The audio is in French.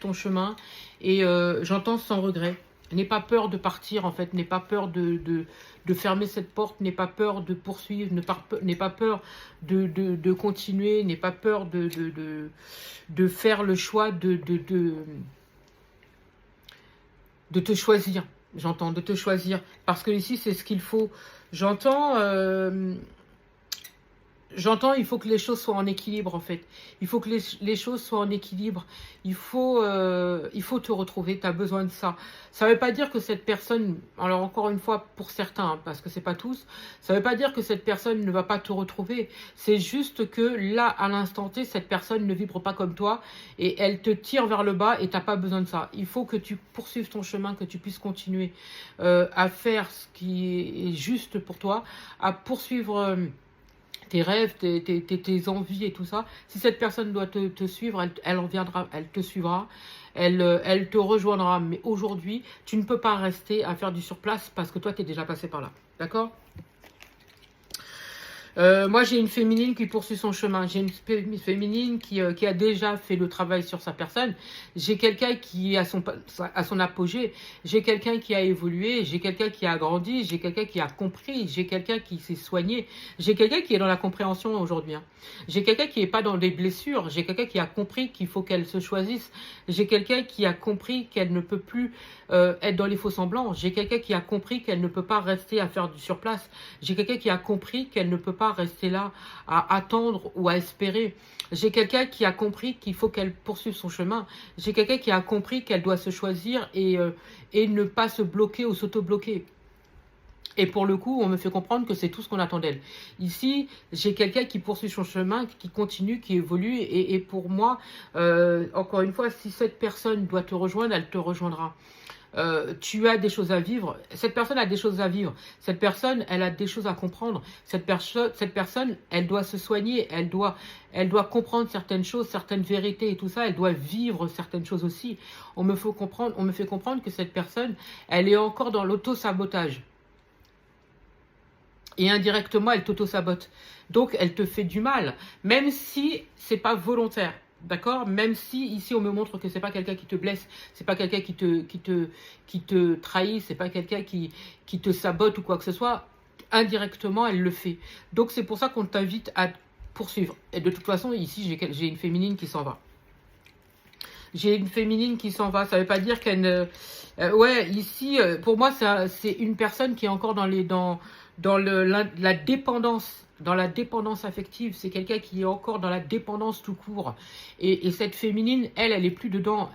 ton chemin et j'entends sans regret. N'aie pas peur de partir, en fait. N'aie pas peur de fermer cette porte. N'aie pas peur de poursuivre. N'aie pas peur de continuer. N'aie pas peur de faire le choix de te choisir. J'entends, de te choisir. Parce que ici, c'est ce qu'il faut. J'entends... J'entends, il faut que les choses soient en équilibre, en fait. Il faut que les choses soient en équilibre. Il faut te retrouver, tu as besoin de ça. Ça ne veut pas dire que cette personne, alors encore une fois, pour certains, hein, parce que c'est pas tous, ça ne veut pas dire que cette personne ne va pas te retrouver. C'est juste que là, à l'instant T, cette personne ne vibre pas comme toi et elle te tire vers le bas et tu n'as pas besoin de ça. Il faut que tu poursuives ton chemin, que tu puisses continuer à faire ce qui est juste pour toi, à poursuivre... tes rêves, tes envies et tout ça. Si cette personne doit te suivre, elle reviendra, elle te suivra, elle te rejoindra. Mais aujourd'hui, tu ne peux pas rester à faire du surplace parce que toi, tu es déjà passé par là. D'accord ? Moi, j'ai une féminine qui poursuit son chemin. J'ai une féminine qui a déjà fait le travail sur sa personne. J'ai quelqu'un qui est à son apogée. J'ai quelqu'un qui a évolué. J'ai quelqu'un qui a grandi. J'ai quelqu'un qui a compris. J'ai quelqu'un qui s'est soigné. J'ai quelqu'un qui est dans la compréhension aujourd'hui. Hein. J'ai quelqu'un qui n'est pas dans des blessures. J'ai quelqu'un qui a compris qu'il faut qu'elle se choisisse. J'ai quelqu'un qui a compris qu'elle ne peut plus être dans les faux-semblants. J'ai quelqu'un qui a compris qu'elle ne peut pas rester à faire du surplace. J'ai quelqu'un qui a compris qu'elle ne peut pas rester là à attendre ou à espérer. J'ai quelqu'un qui a compris qu'il faut qu'elle poursuive son chemin. J'ai quelqu'un qui a compris qu'elle doit se choisir et ne pas se bloquer ou s'auto-bloquer. Et pour le coup, on me fait comprendre que c'est tout ce qu'on attend d'elle. Ici, j'ai quelqu'un qui poursuit son chemin, qui continue, qui évolue. Et pour moi, encore une fois, si cette personne doit te rejoindre, elle te rejoindra. Tu as des choses à vivre. Cette personne a des choses à vivre. Cette personne, elle a des choses à comprendre. Cette personne, elle doit se soigner. Elle doit comprendre certaines choses, certaines vérités et tout ça. Elle doit vivre certaines choses aussi. On me fait comprendre que cette personne, elle est encore dans l'auto-sabotage. Et indirectement, elle t'auto-sabote. Donc, elle te fait du mal. Même si c'est pas volontaire. D'accord? Même si ici on me montre que c'est pas quelqu'un qui te blesse, c'est pas quelqu'un qui te trahit, c'est pas quelqu'un qui te sabote ou quoi que ce soit, indirectement elle le fait. Donc c'est pour ça qu'on t'invite à poursuivre. Et de toute façon, ici j'ai une féminine qui s'en va. J'ai une féminine qui s'en va. Ça veut pas dire qu'elle ne... ouais, ici, pour moi, c'est une personne qui est encore dans la dépendance. Dans la dépendance affective. C'est quelqu'un qui est encore dans la dépendance tout court. Et cette féminine, elle est plus dedans.